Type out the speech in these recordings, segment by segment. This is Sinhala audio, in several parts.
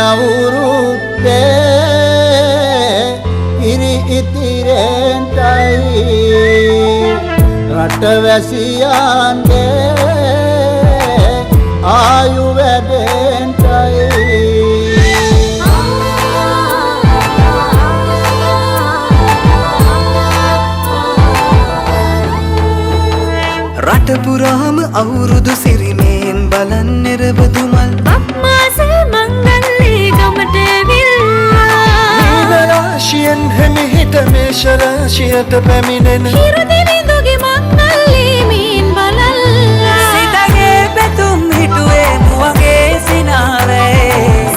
අවුරුද්දේ ඉරි ඉතිරෙන්ටයි රටවැසියන්ගේ ආයු වැඩෙන්ටයි රට පුරාම අවුරුදු සිරිමෙන් බලන් නිරබදුමල් අප්මාසේ මංගල්ලේ ගමට ඇවිල්ලා රාශියෙන් හැමිහිට මේෂ රාශියට පැමිණෙන හිරුදිවිඳුගේ මංගල්ලේ මීන් බලල්ලා සිතගේ පැතුම් හිටුවේ මුවගේ සිනාවේ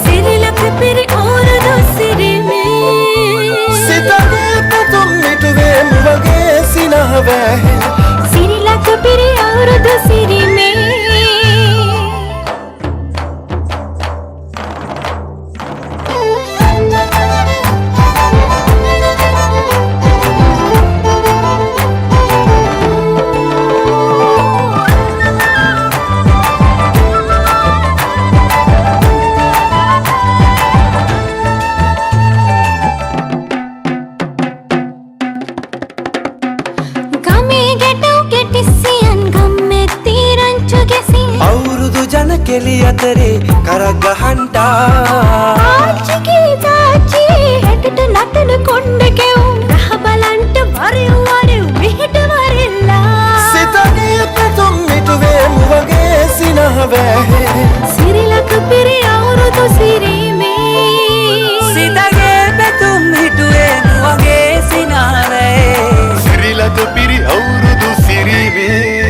සිරිලක පිරි අවුරුදු සිරිමේ සිතගේ පැතුම් හිටුවේ මුවගේ සිනාවේ සිරිලක පිරි අවුරුදු සිරිමේ කෙලි අතරේ කරක් ගහන්ටා ආච්චිගේ තාච්චියේ හැටට නටන කොණ්ඩ කෙවුම් රහ බලන්ට වරෙව් වරෙව් මෙහෙට වරෙල්ලා සිතගේ පැතුම් මිටුවේ මුවගේ සිනහවේ සිරිලක පිරි අවුරුදු සිරිමේ සිතගේ පැතුම් හිටුවේ මුවගේ සිනාවේ සිරිලක පිරි අවුරුදු සිරිමේ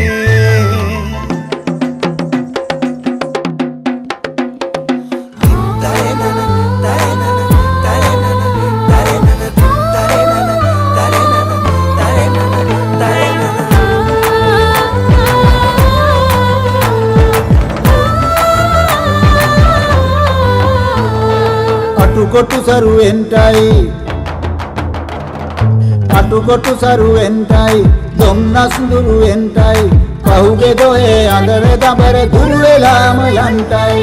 අටුකොටු සරුවෙන්ටයි දොම්නස් දුරුවෙන්ටයි පහුගේ දොහේ අඳර දබර දුරු වෙලාම යන්ටයි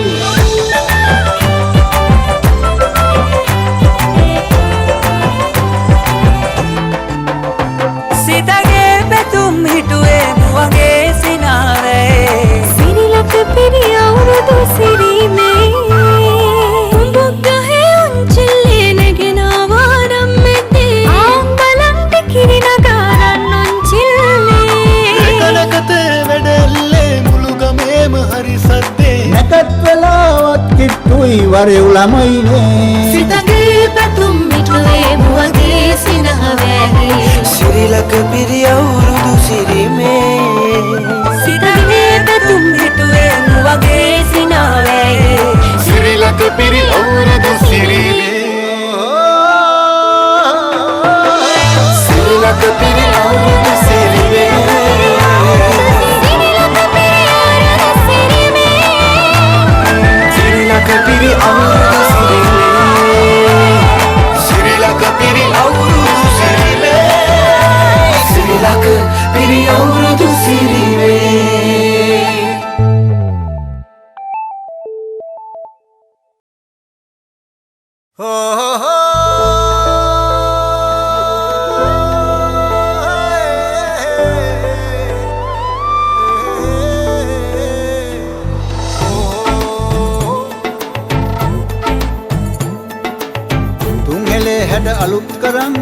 සිතගේ පැතුම් හිටුවේ මුවගේ සිනාවේ සිරිලක පිරි අවුරුදු සිරිමේ නැකත් වෙලාවත් කිට්ටුයි වරෙව් ළමයිනේ සිතගේ පැතුම් මිටුවේ මුවගේ සිනහවේ සිරිලක පිරි අවුරුදු සිරිමේ සිතගේ පැතුම් මිටුවේ මුවගේ සිනහවේ සිරිලක පිරි අවුරුදු සිරිමේ සිරිලක පිරි අවුරුදු සිරිමේ Piri awurudu sirime සිරිලක පිරි අවුරුදු සිරිමේ සිරිලක පිරි අවුරුදු සිරිමේ හෝ හෝ හැඩ අලුත් කරන්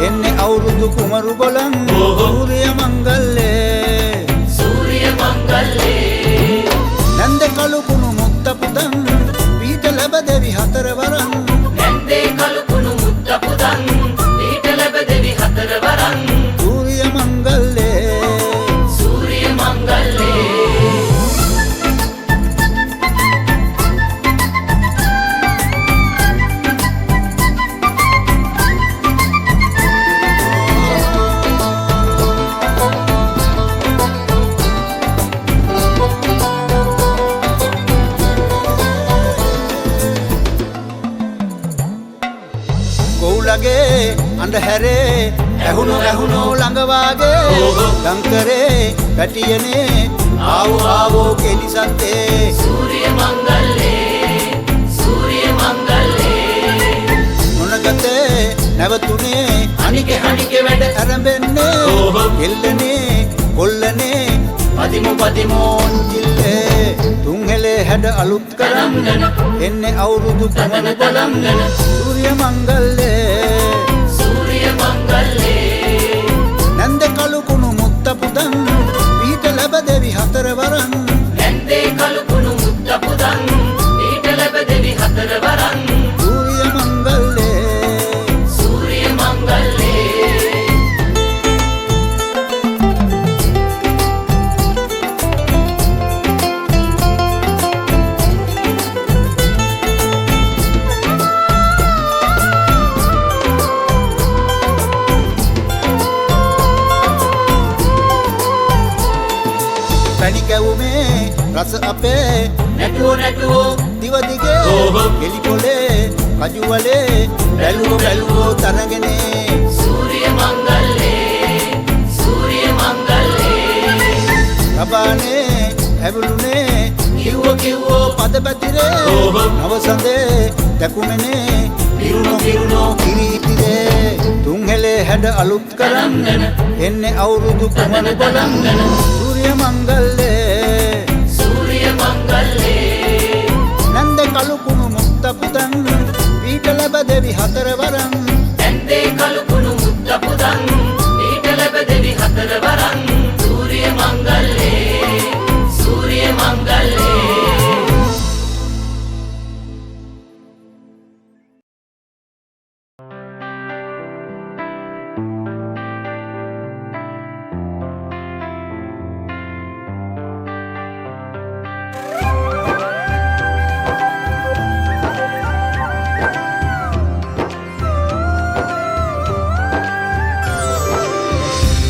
එන්නේ අවුරුදු කුමරු බලන් සූර්ය මංගල්ලේ නන්දේ කළු කුණු මුත්ත පුදන් පීඨ ලැබ දෙවි හතර වරන් නන්දේ කළු කුණු මුත්ත පුදන් පීඨ ලැබ දෙවි හතර වරන් සූර්ය මංගල්ලේ ලගේ අන්ධහැරේ ඇහුණු ළඟ වාගේ ලංකරේ පැටියනේ ආවෝ කෙලි සත්තේ සූර්ය මංගල්ලේ හැඩ අලුත් කරන්න එන්නේ අවුරුදු කුමරු බලන්න සූර්ය මංගල්‍යේ සූර්ය මංගල්‍යේ නන්ද කළු කුණු මුත්ත පුදන් පීඨ ලැබ දෙවි හතර වරන් නැන්දේ කළු කුණු මුත්ත පුදන් ඊට ලැබ දෙවි හතර වරන් සූර්ය මංගල්‍යේ සූර්ය මංගල්‍යේ පැණි කැවුමේ රස අපේ නැටුවෝ දිව දිගේ එලි කොලේ කජු වලේ බැලුවෝ තරගෙනේ සූර්ය මංගල්‍යේ සූර්ය මංගල්‍යේ රබානේ ඇවුලුනේ කිව්වෝ පද පැතිරේ නවසඳේ දැකුමනේ පිරුණෝ කිරීතිරේ තුන්හෙලේ හැඩ අලුත් කරන්න එන්නේ අවුරුදු කුමරු බලන්න සූර්ය මංගල්‍යේ සූර්ය මංගල්‍යේ නන්ද කළු කුණු මුත්ත පුතන් පීඨ ලැබ දෙවි හතර වරන් නැන්දේ කළු කුණු මුත්ත පුදන් ඊට ලැබ දෙවි හතර වරන් සූර්ය මංගල්‍යේ සූර්ය මංගල්‍යේ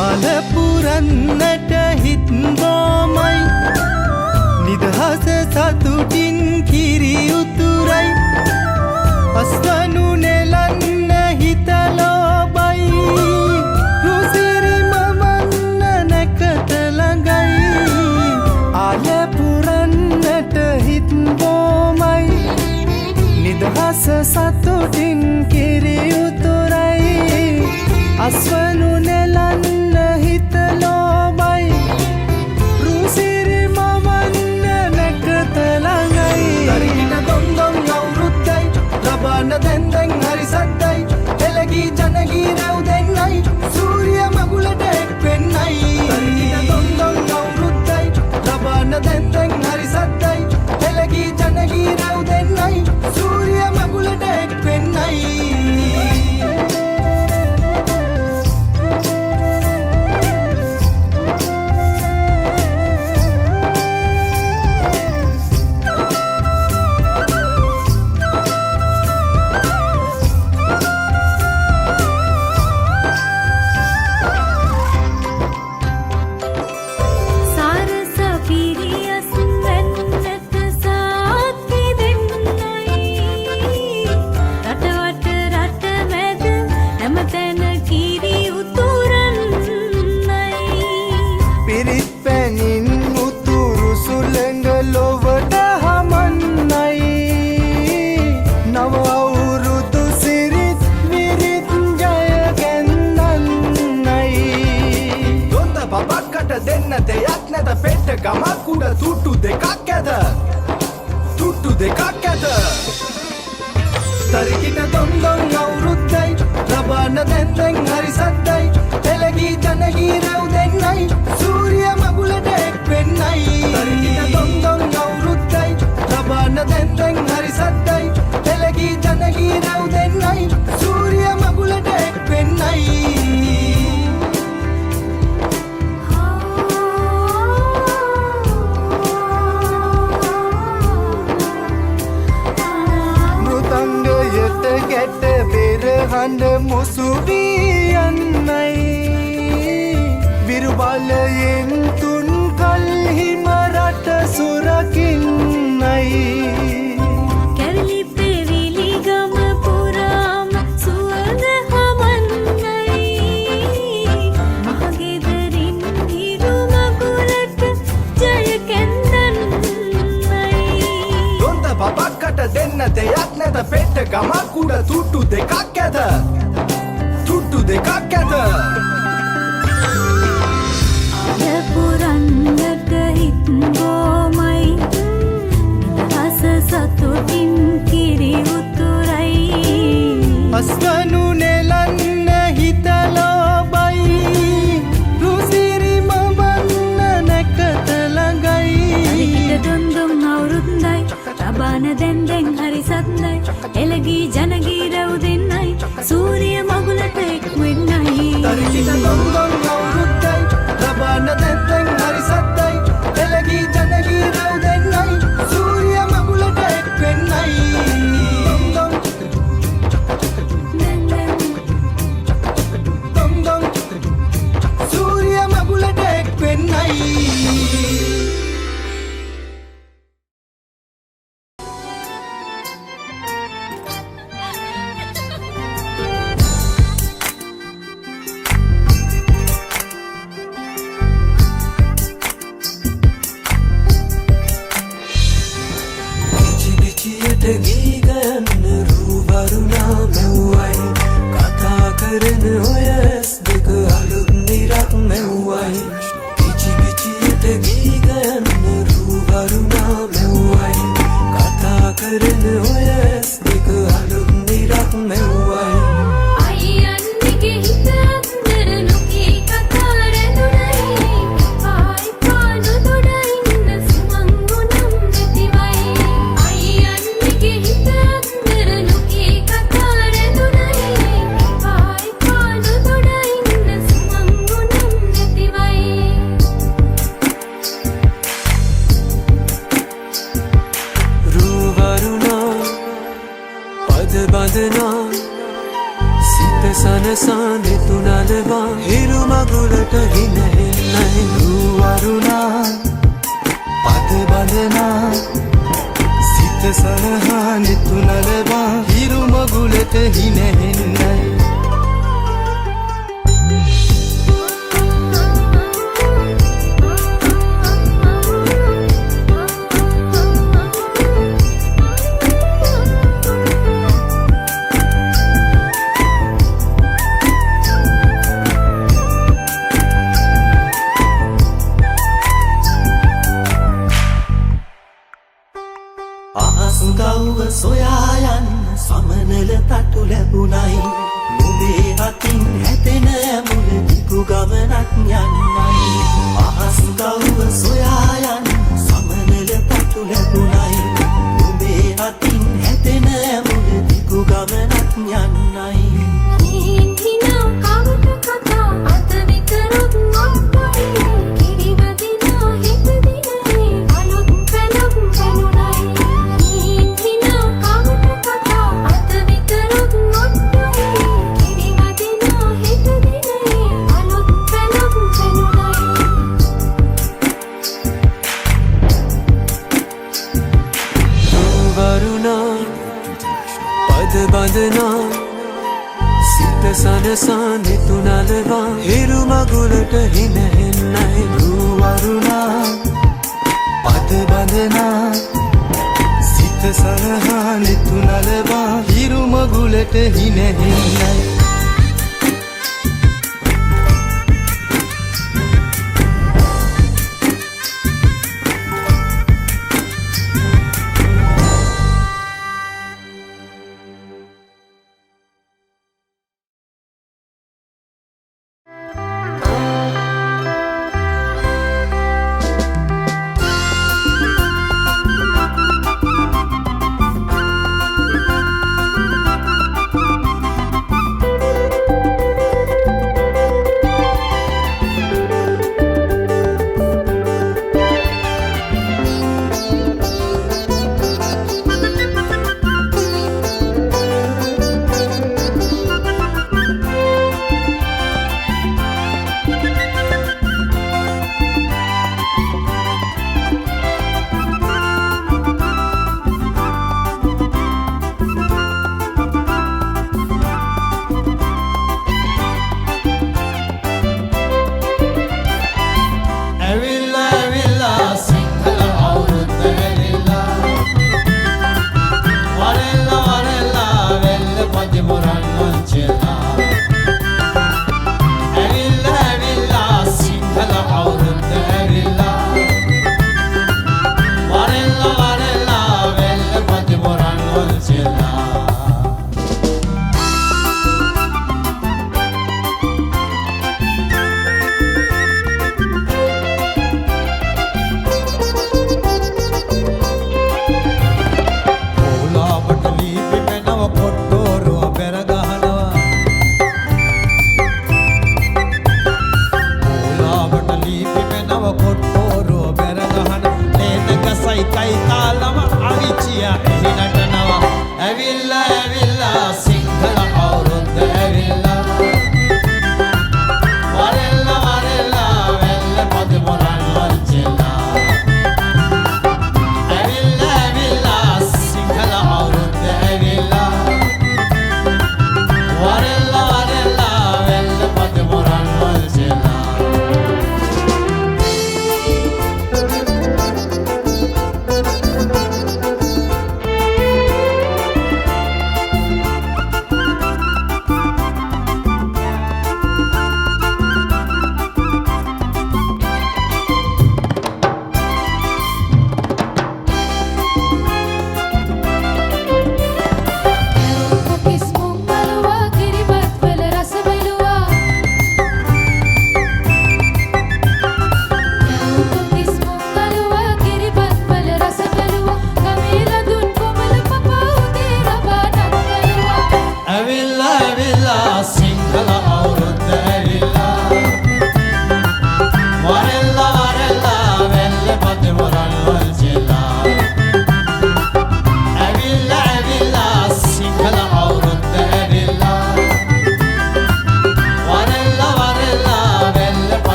අලපුරන්නට හිත්බෝමයි නිදහස සතුටින් කිරි උතුරයි අස්වනු නෙලන්න හිතලෝබයි රුසිරි මමන්න නැකත ළඟයි අලපුරන්නට හිත්බෝමයි නිදහස සතුටින් කිරි උතුරයි අස්වනු නෙලන්න හිතලෝබයි රුසිරි මමන්න නැකත ළඟයි දරිගින දොන්දොන් අවුරුද්දයි ලබන දැන්දැන් හරි සද්දයි එළගී ජනගී රැව් දෙන්නයි සූර්ය මගුලට එක් වෙන්නයි දරිගින දොන්දොන් අවුරුද්දයි ලබන දැන්දැන් හරි සද්දයි එළගී ජනගී රැව් දෙන්නයි සූර්ය මගුලට එක් වෙන්නයි ගමක් උඩ තුට්ටු දෙකක් ඇත තුට්ටු දෙකක් ඇත තරිකිට දොන්දොන් අවුරුද්දයි ලබන දැන්දැන් හරි සද්දයි එළගී ජනගී රැව් දෙන්නයි සූර්ය මගුලට එක් වෙන්නයි තරිකිට දොන්දොන් අවුරුද්දයි ලබන දැන්දැන් හරි සද්දයි එළගී ජනගී රැව් දෙන්නයි සූර්ය මගුලට එක් වෙන්නයි ගැට පෙරහඬ මුසුවී යන්නයි විරුබලයෙන් තුන් කල්හිම රට සුරකින්නයි කැරලි පෙවිලි ගම පුරාම සුවඳ හමන්නයි මහගෙදරින් හිරු මගුලට ජය කැන්දන්නයි දොන්ත පපක්කට දෙන්න දෙයක් නැත පෙට්ට ගමක් උඩ තුට්ටු දෙකක් ඇත තුට්ටු දෙකක් ඇත අලපුරන්නට හිත්බෝමයි බාන දැන් හරි සද්දයි එළගී ජනගී රැව් දෙන්නයි සූරිය මගුලට එක් වෙන්නයි තරිතිත දොන් දොන් අවුරුද්දයි ලබාන දැන් හරි සද්දයි එළගී ජනගී රැව් දෙන්නයි සූරිය මගුලට එක් වෙන්නයි දොන් දොන් සූරිය මගුලට එක් වෙන්නයි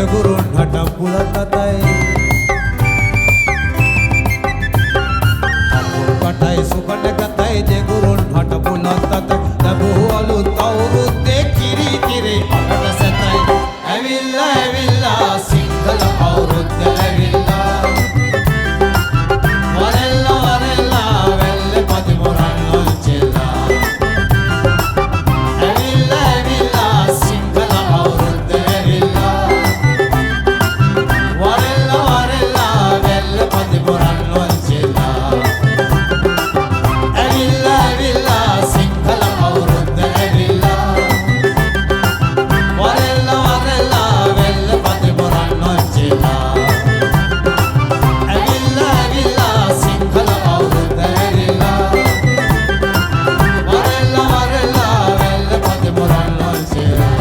දෙගුරුන් හට පුලත් අතයි අපුල් පටයි සුබට ගතයි දෙගුරුන් හට පුලත් අතයි ලැබූ අලුත් අවුරුද්දේ කිරි කිරි අපට සැතයි ඇවිල්ලා ඇවිල්ලා සිංහල අවුරුද්ද ඇවිල්ලා වරෙල්ලා වරෙල්ලා වෙල්ලේ පතිමුරන් නොච්චෙල්ලා ඇවිල්ලා ඇවිල්ලා සිංහල අවුරුද්ද ඇවිල්ලා වරෙල්ලා වරෙල්ලා වෙල්ලේ පතිමුරන් නොච්චෙල්ලා ඇවිල්ලා ඇවිල්ලා සිංහල අවුරුද්ද ඇවිල්ලා වරෙල්ලා වරෙල්ලා වෙල්ලේ පතිමුරන් නොච්චෙල්ලා ඇවිල්ලා ඇවිල්ලා සිංහල අවුරුද්ද ඇවිල්ලා වරෙල්ලා වරෙල්ලා වෙල්ලේ පතිමුරන් නොච්චෙල්ලා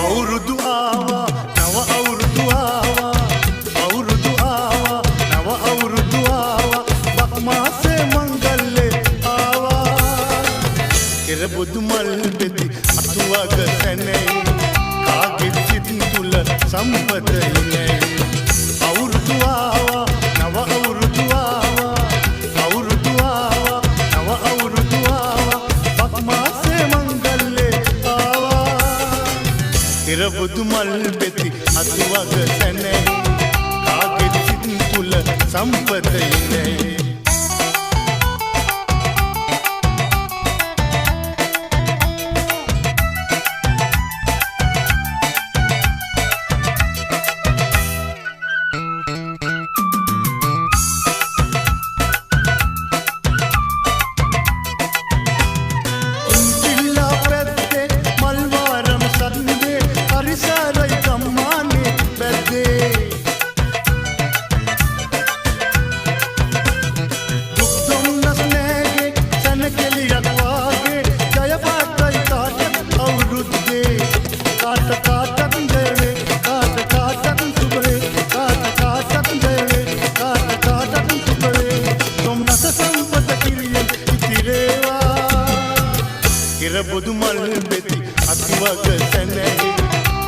අවුරුදු ආවා නව අවුරුදු ආවා අවුරුදු ආවා නව අවුරුදු ආවා බක් මාසේ මංගල්ලේ ආවා කෙරබුදු මල් පෙති අතුවග සැනේ කාගෙත් සිත් තුල සම්පත ඉන්නේ අවුරුදු ආවා නව අවුරුදු ආවා අවුරුදු ආවා නව අවුරුදු ආවා බක් මාසේ මංගල්ලේ ආවා කෙරබුදු මල් පෙති අතුවග සැනේ කාගෙත් සිත් තුල සම්පත ඉන්නේ ඉන්දිලා පැත්තේ මල්වාරම් සද්දේ හරිසරයි කම්මානේ පැත්තේ දුක් දුන්නස් නෑගේ සනකෙලියක් වාගේ ජය පාටයි කාටත් අවුරුද්දේ කාට කාටත් දෙවේ කාට කාටත් සුබේ කාට කාටත් දෙවේ කාට කාටත් සුබේ සොම්නස සම්පත කිරියෙන් ඉතිරේවා කෙරබුදු මල් පෙති අතුවග සැනේ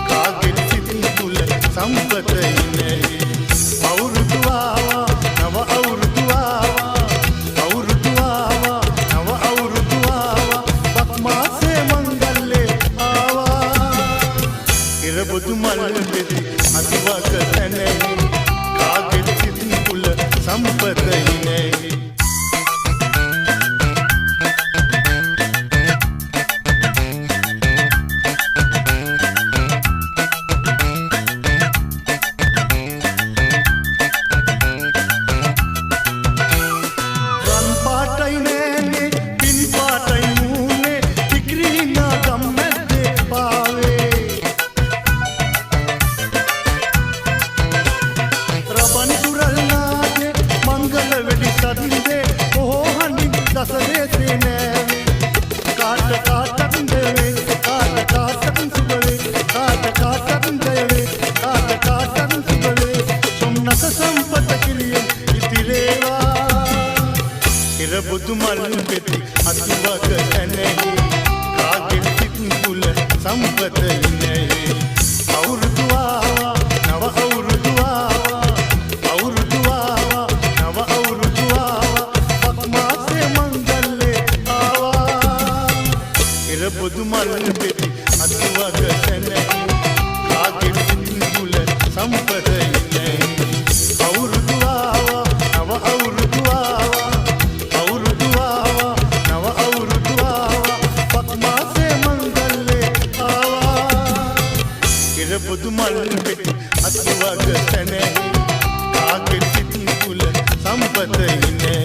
කාගෙත් සිත් තුල සම්පත ඉන්නේ අවුරුදු ආවා නව අවුරුදු ආවා අවුරුදු ආවා නව අවුරුදු ආවා බක් මාසේ මංගල්ලේ ආවා කෙරබුදු මල් පෙති අතුවග සැනේ කාගෙත් සිත් තුල සම්පත ඉන්නේ රන් පාටයි නෑනේ පින් පාටයි මූනේ ටික්‍රීනා ගම්මැද්දේ පාවේ රබන් තුරල් නාදේ මංගල වෙඩි සද්දේ කොහො හඬින් දසදේසේ නෑවේ කාට කාටත් දෙවේ කාට කාටත් සුබවේ කාට කාටත් දෙවේ කාට කාටත් සුබවේ සොම්නස සම්පත කිලියෙන් ඉතිරේවා කෙරබුදු මල් පෙති අතුවග සැනේ කාගෙත් සිත් තුල සම්පත ඉන්නේ අවුරුදු ආවා නව අවුරුදු ආවා අවුරුදු ආවා නව අවුරුදු ආවා බක් මාසේ මංගල්ලේ ආවා කෙරබුදු මල් පෙති අතුවග සැනේ කාගෙත් සිත් තුල සම්පත ඉන්නේ අවුරුදු ආවා නව අවුරුදු ආවා අවුරුදු ආවා නව අවුරුදු ආවා බක් මාසේ මංගල්ලේ ආවා කෙරබුදු මල් පෙති අතුවග සැනේ කාගෙත් සිත් තුල සම්පත ඉන්නේ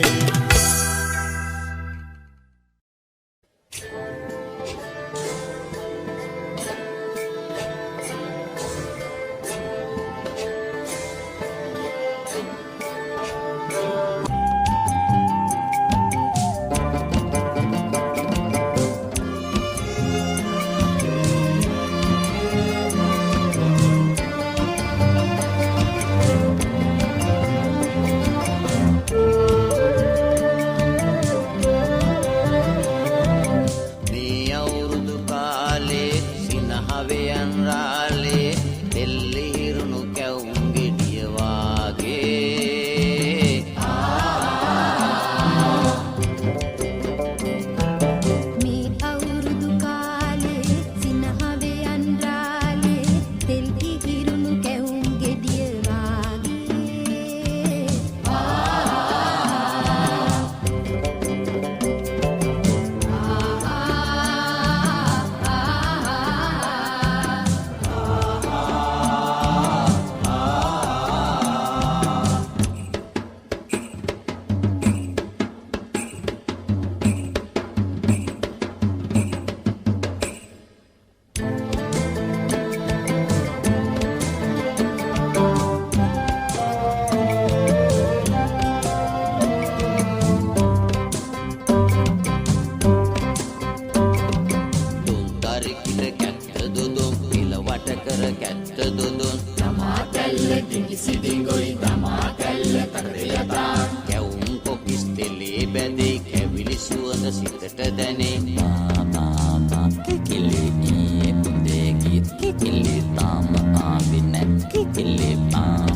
වුණේ බා කිකිලි ඊයේ උදේ ගිය කිකිලි තාම ආවේ නැත් කිකිලි බා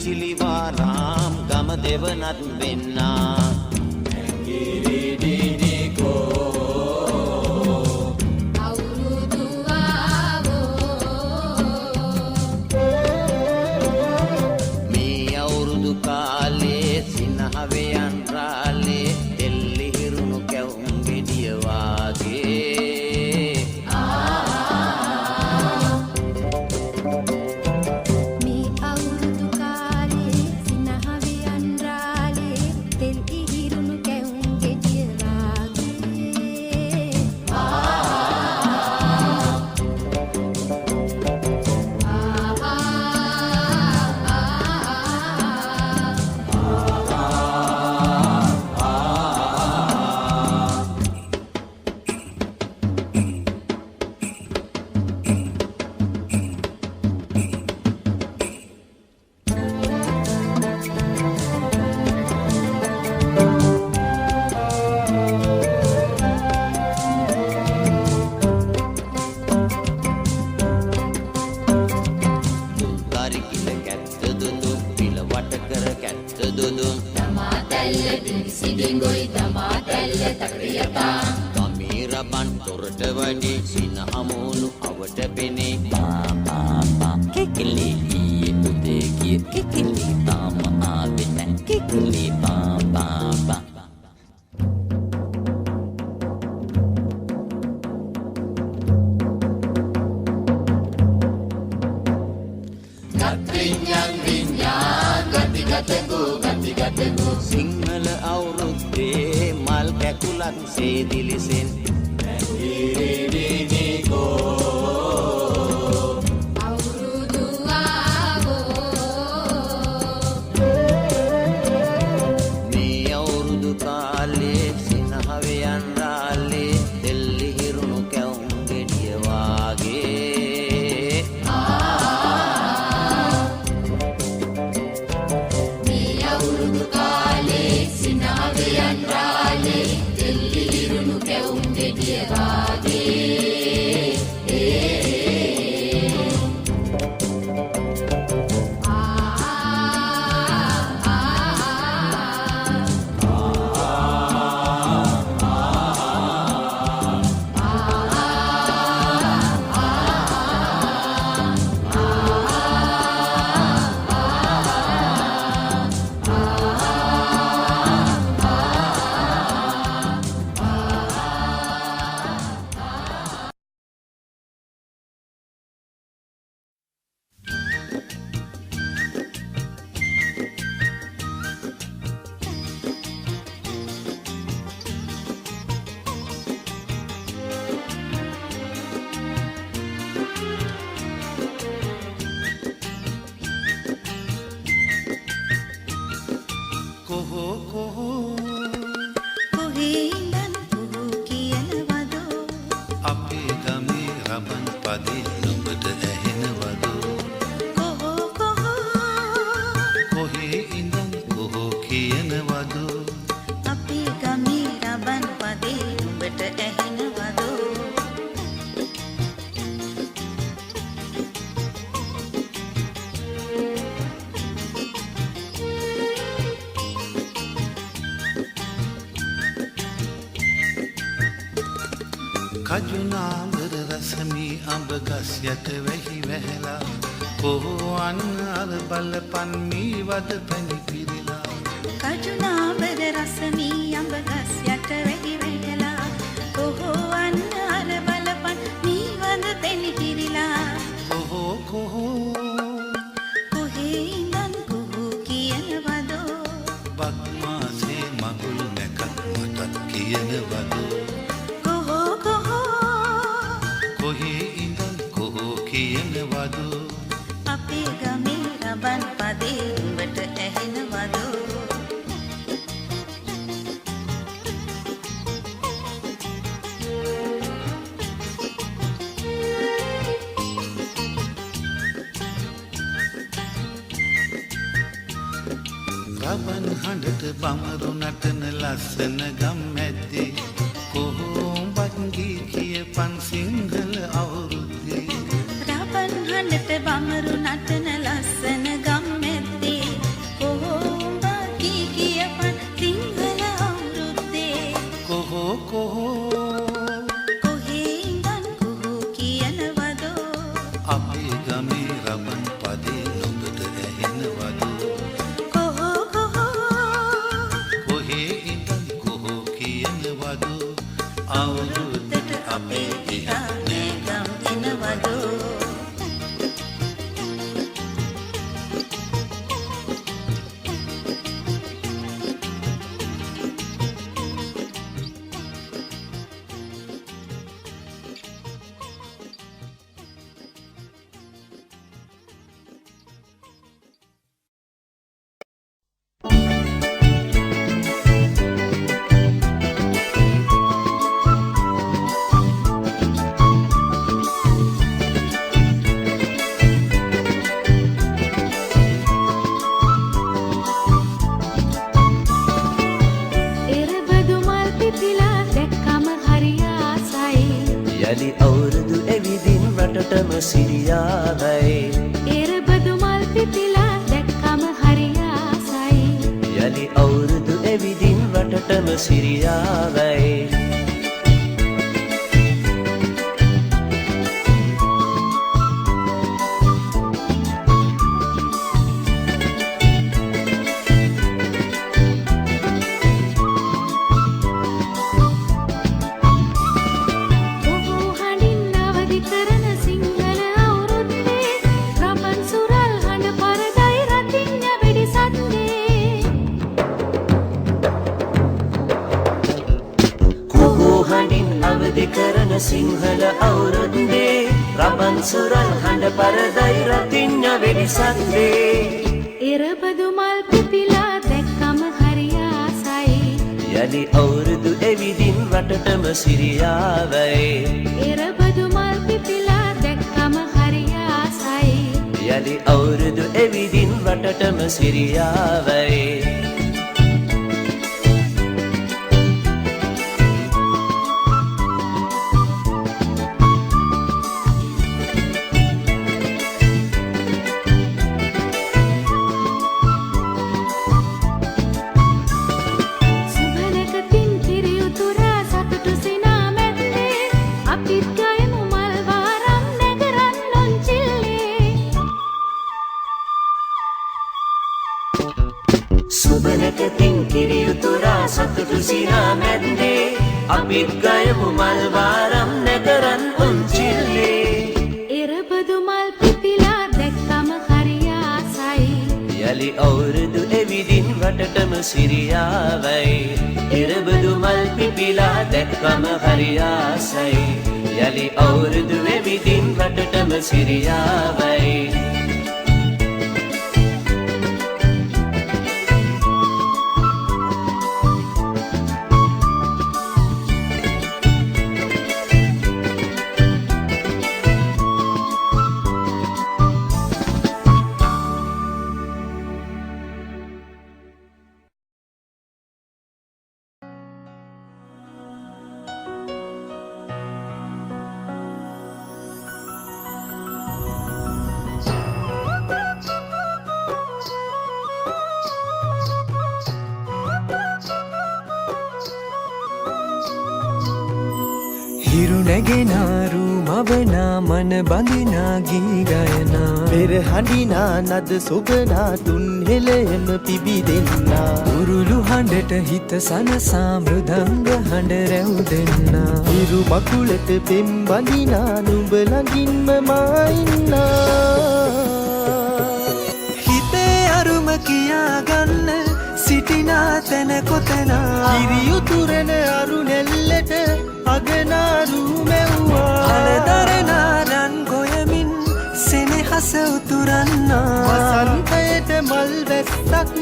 චිලි වාරාම් ගම දෙවනත් වෙන්නා මේ අවුරුදු කාලේ සිනහවේ අන්රාලේ එල්ලි හිරුණු කැවුම් ගෙඩිය වාගේ සිංහල අවුරුද්දේ මල් කැකුලක් සේදිලිසෙන් මේ අවුරුදු කාලේ සිනහවේ අන්රාලේ දෙල්ලි හිරුණු කැවුම් ගෙඩිය වාගේ මේ අවුරුදු කාලේ සිනහවේ අන්රාලේ දෙල්ලි හිරුණු කැවුම් ගෙඩිය වාගේ කජුනාඹර රසමී අඹ ගස් යට වැහි වැහැලා කොහොන් අර බලපන් මී වද පැණි පිරিলা කජුනාඹර රසමී අඹ ගස් යට වැහි වැහැලා කොහොන් අර බලපන් මී වද පැණි පිරিলা කොහෝ කොහේ ඉඳන් කොහෝ කියනවදෝ බක්මාසේ මගුල් නැකත් මටත් කියනවදෝ කොහේ ඉඳන් කොහෝ කියනවදෝ අපේ ගමේ රබන් පදේ උඹට ඇහෙනවදෝ රබන් හඬට බමරු නටන ලස්සන ගම් මැද්දේ කොහොඹත් ගී කියපන් සිංහල අවුරුද්දේ රබන් හඬට බමරු නටන ලස්සන ගම් මැද්දේ කොහොඹ කී කියපන් සිංහල අවුරුද්දේ කොහෝ කොහේ ඉඳන් කොහෝ කියනවදෝ අපේ ගමේ රබන් පදේ නුඹට ඇහෙනවදෝ කොහේ ඉඳන් කොහෝ කියනවදෝ අවුරුද්දට අපේ දිහා ගම් එනවදෝ යලි අවුරුදු එවිදින් රටටම සිරියාවයි එරබදු මල් පිපිලා දැක්කම හරි ආසයි යලි අවුරුදු එවිදින් රටටම සිරියාවයි කරන සිංහල අවුරුද්දේ රබන් සුරල් හඬ පරදයි රතිඤ්ඤ වෙඩිසන්දේ එරබදු මල් පිපිලා දැක්කම හරි ආසයි යලි අවුරුදු එවිදින් රටටම සිරියාවයි එරබදු මල් පිපිලා දැක්කම හරි ආසයි යලි අවුරුදු එවිදින් රටටම සිරියාවයි සුබනකතින් කිරියුතුරා සතුටු සිනා මැද්දේ අපිත් ගයමු මල් වාරම් නැකරන් උන්චිල්ලේ එරබදු මල් පිපිලා දැක්කම හරි ආසයි යලි අවුරුදු එවිදින් රටටම සිරියාවයි එරබදු මල් පිපිලා දැක්කම හරි ආසයි යලි අවුරුදු එවිදින් රටටම සිරියාවයි හිරුනැගෙනාරු මවනා මන බඳිනා ගී ගයනා පෙරහඬිනා නද සොබනා තුන් හෙළයම පිබිදෙන්නා උරුළු හඬට හිත සනසා මෘදංග හඬ රැව් දෙන්නා හිරු මකුලට පෙම් බඳිනා නුඹ ළඟින්ම මා ඉන්නා හිතේ අරුම කියාගන්න සිටිනා තැන කොතනා කිරියුතුරන අරු නෙල්ලට අගනාරු මෙව්වා අලදරනා රන් ගොයමින් සෙනෙහස උතුරන්නා වසන්තයට මල් වැස්සක්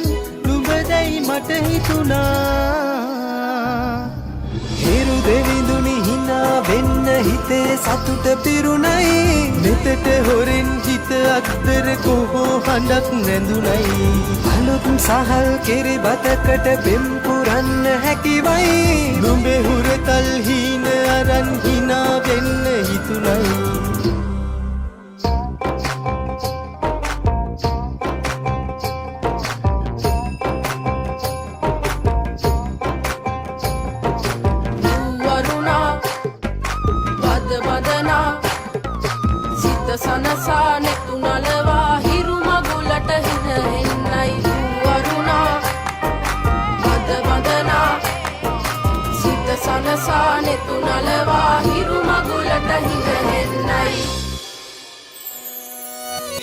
නුඹදැයි මට හිතුණා හිරු දෙවිඳුනි හිනා වෙන්න හිතේ සතුට පිරුණයි මෙතට හොරෙන් හිත හිත අත්තර කොහෝ හඬක් නැඳුනයි අලුත් සහල් කෙරි බතකට පෙම් පුරන්න හැකිවයි නුඹේ හුරතල් හීන අරන් හිනා වෙන්න හිතුනයි සනසා නෙතු නලවා හිරු මගුලට හින එන්නයි වරුණා බද බදනා සිත සනසා නෙතු නලවා හිරු මගුලට හින එන්නයි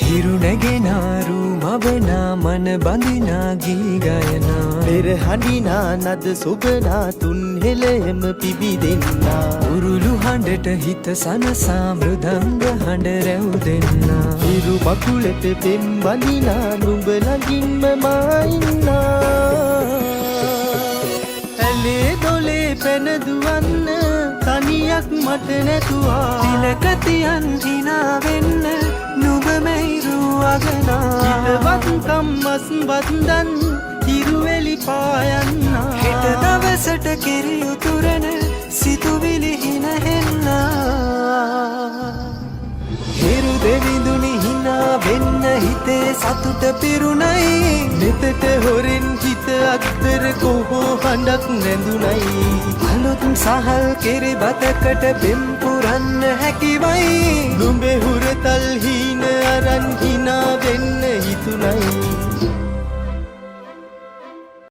හිරු නැගෙනාරු මවනා මන බඳිනා ගී ගයනා පෙර හඬිනා නද සොබනා තුන් හෙළෙම පිබිදෙන්නා උරුළු හඬට හිත සනසා මෘදංග හඬ රැව් දෙන්නා හිරු මකුලට පෙම් බඳිනා නුඹ ළඟින්ම මා ඉන්නා ඇලේ දොලේ පැන දුවන්න තනියක් මට නැතුවා තිලක තියන් හිනා වෙන්න නුඹ මෙයිරු අගනා හිතවත් කම්මස් බන්දන් හිරුවෙලි පායන්නා හෙට දවසට කිරි උතුරන සිතුවිලි හිනහෙන්නා හිරු දෙවිඳුනි හිනා වෙන්න හිතේ සතුට පිරුණයි නෙතට හොරෙන් හිත අත්තර කොහෝ හඬක් නැඳුනයි අලුත් සහල් කෙරි බතකට පෙම් පුරන්න හැකිවයි නුඹේ හුරතල් හීන අරන් හිනා